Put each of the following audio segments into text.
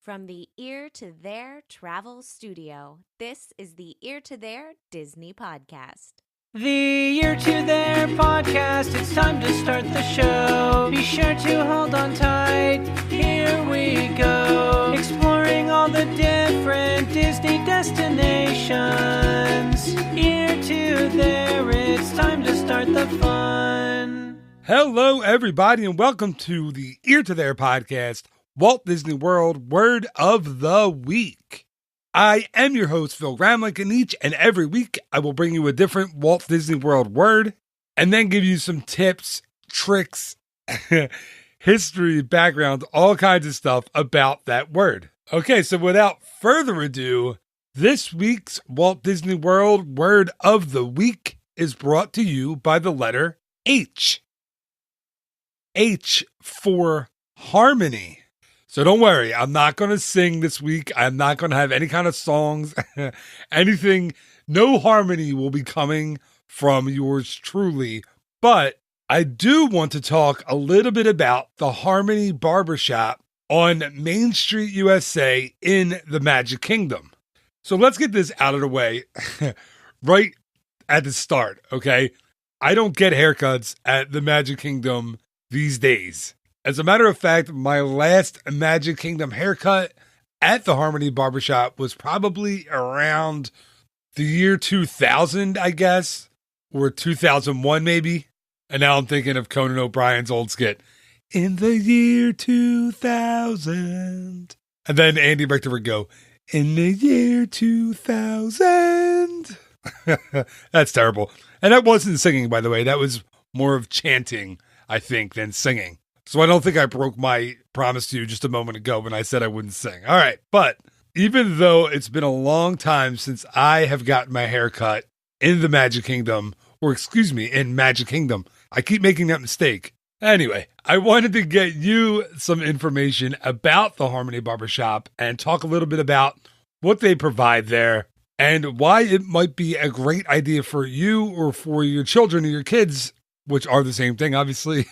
From the Ear to There Travel Studio, this is the Ear to There Disney Podcast. The Ear to There Podcast, it's time to start the show. Be sure to hold on tight, here we go. Exploring all the different Disney destinations. Ear to There, it's time to start the fun. Hello, everybody, and welcome to the Ear to There Podcast, Walt Disney World Word of the Week. I am your host, Phil Gramlich, and each and every week I will bring you a different Walt Disney World word and then give you some tips, tricks, history, background, all kinds of stuff about that word. Okay, so without further ado, this week's Walt Disney World Word of the Week is brought to you by the letter H. H for harmony. So don't worry, I'm not going to sing this week. I'm not going to have any kind of songs, anything. No harmony will be coming from yours truly. But I do want to talk a little bit about the Harmony Barbershop on Main Street, USA in the Magic Kingdom. So let's get this out of the way right at the start, okay? I don't get haircuts at the Magic Kingdom these days. As a matter of fact, my last Magic Kingdom haircut at the Harmony Barbershop was probably around the year 2000, I guess, or 2001 maybe. And now I'm thinking of Conan O'Brien's old skit, in the year 2000. And then Andy Richter would go, in the year 2000. That's terrible. And that wasn't singing, by the way. That was more of chanting, I think, than singing. So I don't think I broke my promise to you just a moment ago when I said I wouldn't sing. All right. But even though it's been a long time since I have gotten my hair cut in the Magic Kingdom, or excuse me, in Magic Kingdom, I keep making that mistake. Anyway, I wanted to get you some information about the Harmony Barbershop and talk a little bit about what they provide there and why it might be a great idea for you or for your children or your kids, which are the same thing, obviously,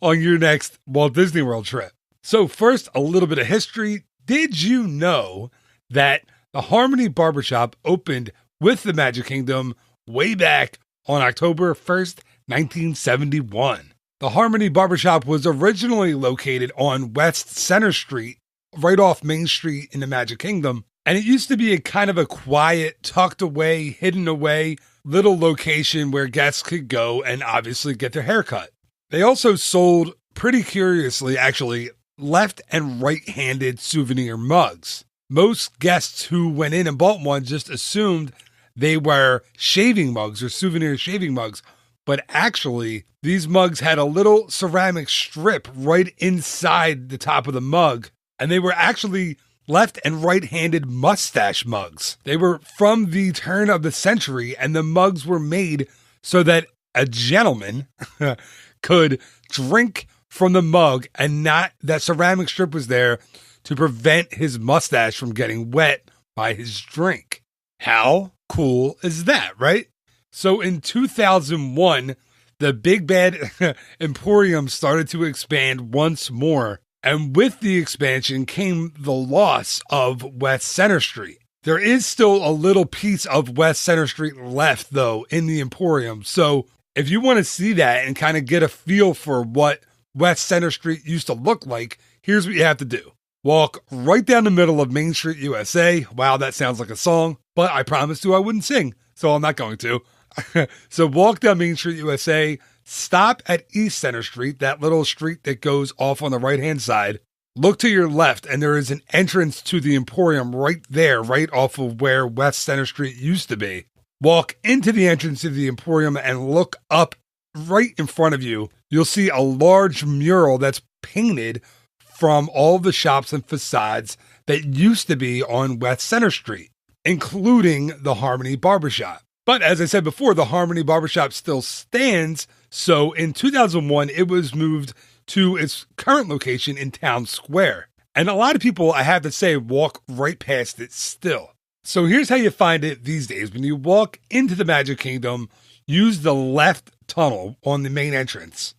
on your next Walt Disney World trip. So first, a little bit of history. Did you know that the Harmony Barbershop opened with the Magic Kingdom way back on October 1st, 1971? The Harmony Barbershop was originally located on West Center Street, right off Main Street in the Magic Kingdom. And it used to be a kind of a quiet, tucked away, hidden away little location where guests could go and obviously get their hair cut. They also sold, pretty curiously actually, left and right-handed souvenir mugs. Most guests who went in and bought one just assumed they were shaving mugs or souvenir shaving mugs, but actually these mugs had a little ceramic strip right inside the top of the mug, and they were actually left and right-handed mustache mugs. They were from the turn of the century, and the mugs were made so that a gentleman could drink from the mug and not, that ceramic strip was there to prevent his mustache from getting wet by his drink. How cool is that, right? So in 2001, the Big Bad Emporium started to expand once more. And with the expansion came the loss of West Center Street. There is still a little piece of West Center Street left, though, in the Emporium. So if you want to see that and kind of get a feel for what West Center Street used to look like, here's what you have to do. Walk right down the middle of Main Street, USA. Wow, that sounds like a song, but I promised you I wouldn't sing, so I'm not going to. So walk down Main Street, USA, stop at East Center Street, that little street that goes off on the right-hand side. Look to your left, and there is an entrance to the Emporium right there, right off of where West Center Street used to be. Walk into the entrance of the Emporium and look up right in front of you. You'll see a large mural that's painted from all the shops and facades that used to be on West Center Street, including the Harmony Barbershop. But as I said before, the Harmony Barbershop still stands. So in 2001, it was moved to its current location in Town Square. And a lot of people, I have to say, walk right past it still. So here's how you find it these days. When you walk into the Magic Kingdom, use the left tunnel on the main entrance.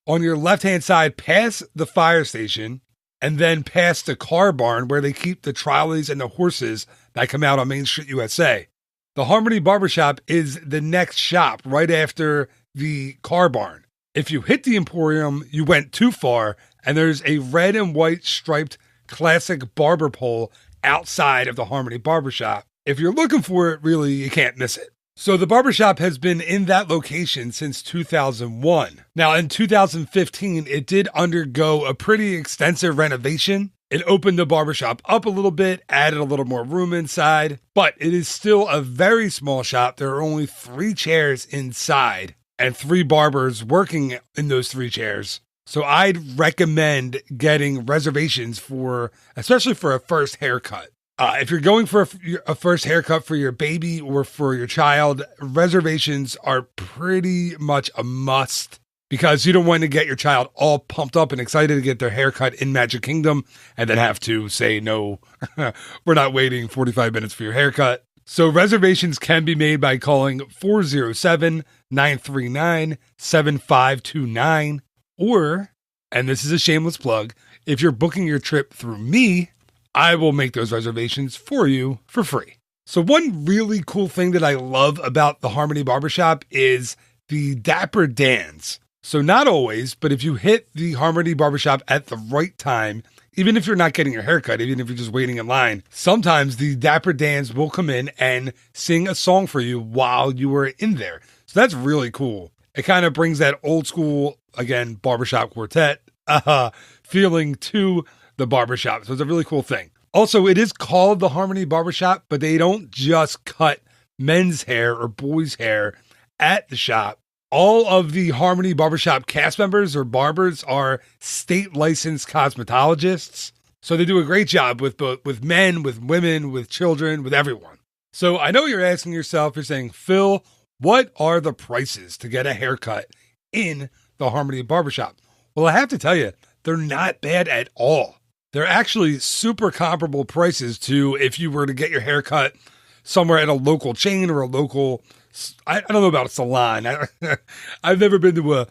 On your left-hand side, past the fire station, and then past the car barn where they keep the trolleys and the horses that come out on Main Street, USA. The Harmony Barbershop is the next shop right after the car barn. If you hit the Emporium, you went too far, and there's a red and white striped classic barber pole outside of the Harmony Barbershop. If you're looking for it, really, you can't miss it. So the barbershop has been in that location since 2001. Now, in 2015, it did undergo a pretty extensive renovation. It opened the barbershop up a little bit, added a little more room inside, but it is still a very small shop. There are only 3 chairs inside and 3 barbers working in those 3 chairs. So I'd recommend getting reservations especially for a first haircut. If you're going for a first haircut for your baby or for your child, reservations are pretty much a must because you don't want to get your child all pumped up and excited to get their haircut in Magic Kingdom and then have to say, no, we're not waiting 45 minutes for your haircut. So reservations can be made by calling 407-939-7529 or, and this is a shameless plug, if you're booking your trip through me, I will make those reservations for you for free. So one really cool thing that I love about the Harmony Barbershop is the Dapper Dans. So not always, but if you hit the Harmony Barbershop at the right time, even if you're not getting your haircut, even if you're just waiting in line, sometimes the Dapper Dans will come in and sing a song for you while you were in there. So that's really cool. It kind of brings that old school, again, barbershop quartet feeling to the barbershop. So it's a really cool thing. Also, it is called the Harmony Barbershop, but they don't just cut men's hair or boys' hair at the shop. All of the Harmony Barbershop cast members or barbers are state licensed cosmetologists. So they do a great job with men, with women, with children, with everyone. So I know you're asking yourself, you're saying, Phil, what are the prices to get a haircut in the Harmony Barbershop? Well, I have to tell you, they're not bad at all. They're actually super comparable prices to if you were to get your haircut somewhere at a local chain or a local, I don't know about a salon. I've never been to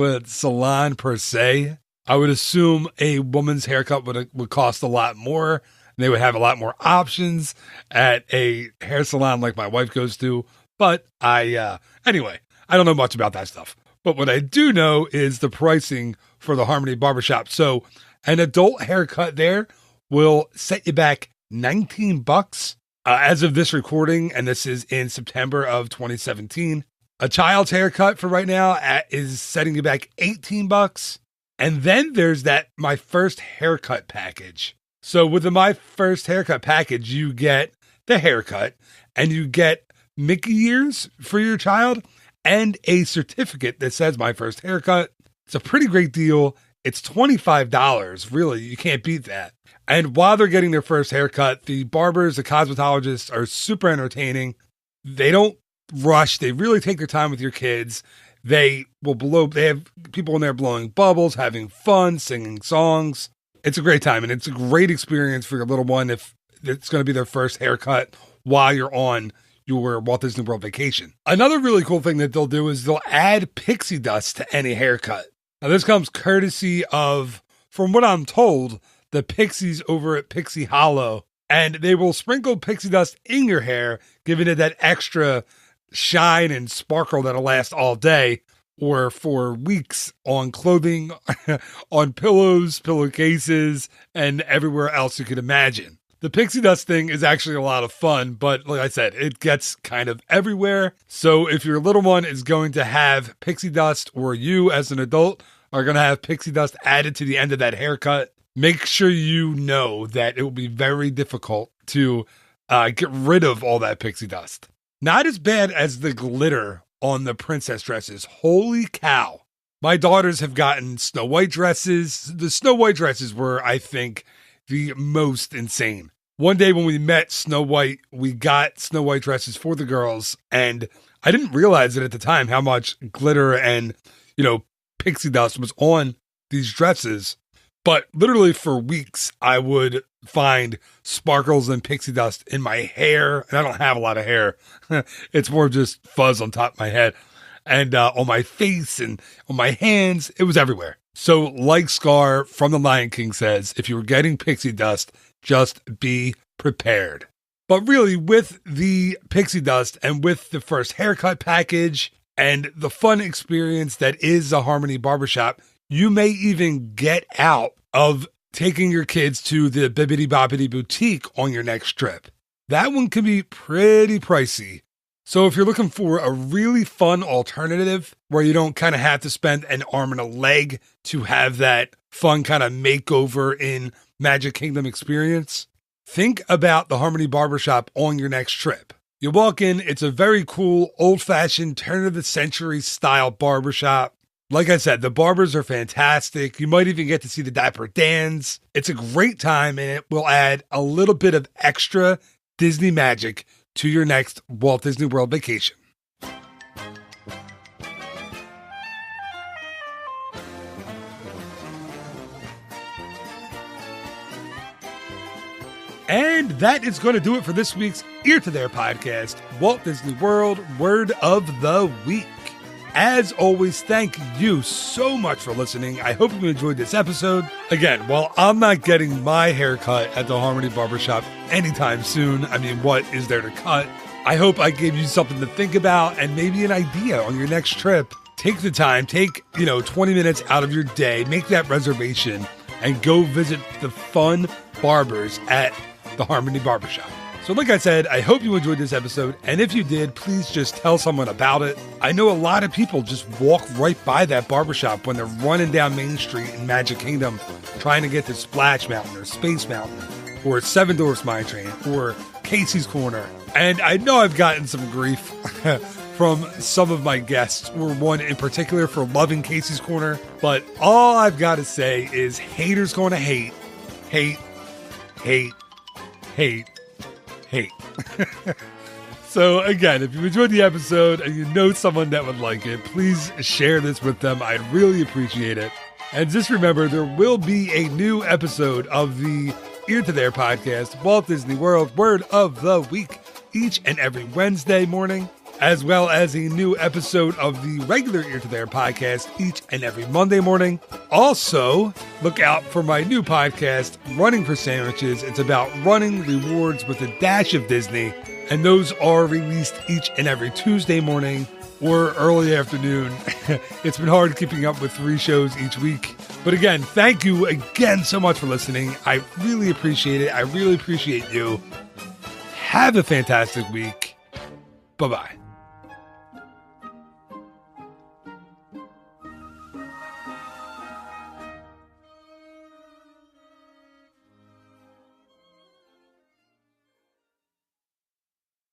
a salon per se. I would assume a woman's haircut would cost a lot more. They would have a lot more options at a hair salon like my wife goes to. But anyway, I don't know much about that stuff. But what I do know is the pricing for the Harmony Barbershop. So an adult haircut there will set you back $19 as of this recording, and this is in September of 2017. A child's haircut for right now is setting you back $18. And then there's that My First Haircut package. So with the My First Haircut package, you get the haircut and you get Mickey ears for your child and a certificate that says My First Haircut. It's a pretty great deal. It's $25. Really, you can't beat that. And while they're getting their first haircut, the barbers, the cosmetologists are super entertaining. They don't rush. They really take their time with your kids. They have people in there blowing bubbles, having fun, singing songs. It's a great time, and it's a great experience for your little one if it's going to be their first haircut while you're on your Walt Disney World vacation. Another really cool thing that they'll do is they'll add pixie dust to any haircut. Now, this comes courtesy of, from what I'm told, the Pixies over at Pixie Hollow. And they will sprinkle pixie dust in your hair, giving it that extra shine and sparkle that'll last all day or for weeks on clothing, on pillows, pillowcases, and everywhere else you could imagine. The pixie dust thing is actually a lot of fun, but like I said, it gets kind of everywhere. So if your little one is going to have pixie dust, or you as an adult are going to have pixie dust added to the end of that haircut, make sure you know that it will be very difficult to get rid of all that pixie dust. Not as bad as the glitter on the princess dresses. Holy cow. My daughters have gotten Snow White dresses. The Snow White dresses were, I think, the most insane. One day when we met Snow White, we got Snow White dresses for the girls, and I didn't realize it at the time how much glitter and, pixie dust was on these dresses. But literally for weeks, I would find sparkles and pixie dust in my hair, and I don't have a lot of hair. It's more just fuzz on top of my head, and on my face and on my hands. It was everywhere. So like Scar from The Lion King says, if you were getting pixie dust, just be prepared. But really, with the pixie dust and with the first haircut package and the fun experience that is a Harmony Barbershop, you may even get out of taking your kids to the Bibbidi Bobbidi boutique on your next trip. That one can be pretty pricey. So if you're looking for a really fun alternative where you don't kind of have to spend an arm and a leg to have that fun kind of makeover in Magic Kingdom experience, think about the Harmony Barbershop on your next trip. You walk in, it's a very cool, old-fashioned, turn-of-the-century style barbershop. Like I said, the barbers are fantastic. You might even get to see the Dapper Dans. It's a great time, and it will add a little bit of extra Disney magic to your next Walt Disney World vacation. And that is going to do it for this week's Ear to There podcast, Walt Disney World Word of the Week. As always, thank you so much for listening. I hope you enjoyed this episode. Again, while I'm not getting my haircut at the Harmony Barbershop anytime soon, I mean, what is there to cut? I hope I gave you something to think about and maybe an idea on your next trip. Take the time, take 20 minutes out of your day, make that reservation, and go visit the fun barbers at the Harmony Barbershop. So like I said, I hope you enjoyed this episode, and if you did, please just tell someone about it. I know a lot of people just walk right by that barbershop when they're running down Main Street in Magic Kingdom trying to get to Splash Mountain or Space Mountain or Seven Dwarfs Mine Train or Casey's Corner. And I know I've gotten some grief from some of my guests, or one in particular, for loving Casey's Corner, but all I've got to say is haters going to hate, hate, hate, hate. Hate. So again, if you enjoyed the episode and you know someone that would like it, please share this with them. I'd really appreciate it. And just remember, there will be a new episode of the Ear to There podcast, Walt Disney World Word of the Week, each and every Wednesday morning, as well as a new episode of the regular Ear to There podcast each and every Monday morning. Also, look out for my new podcast, Running for Sandwiches. It's about running rewards with a dash of Disney, and those are released each and every Tuesday morning or early afternoon. It's been hard keeping up with 3 shows each week. But again, thank you again so much for listening. I really appreciate it. I really appreciate you. Have a fantastic week. Bye-bye.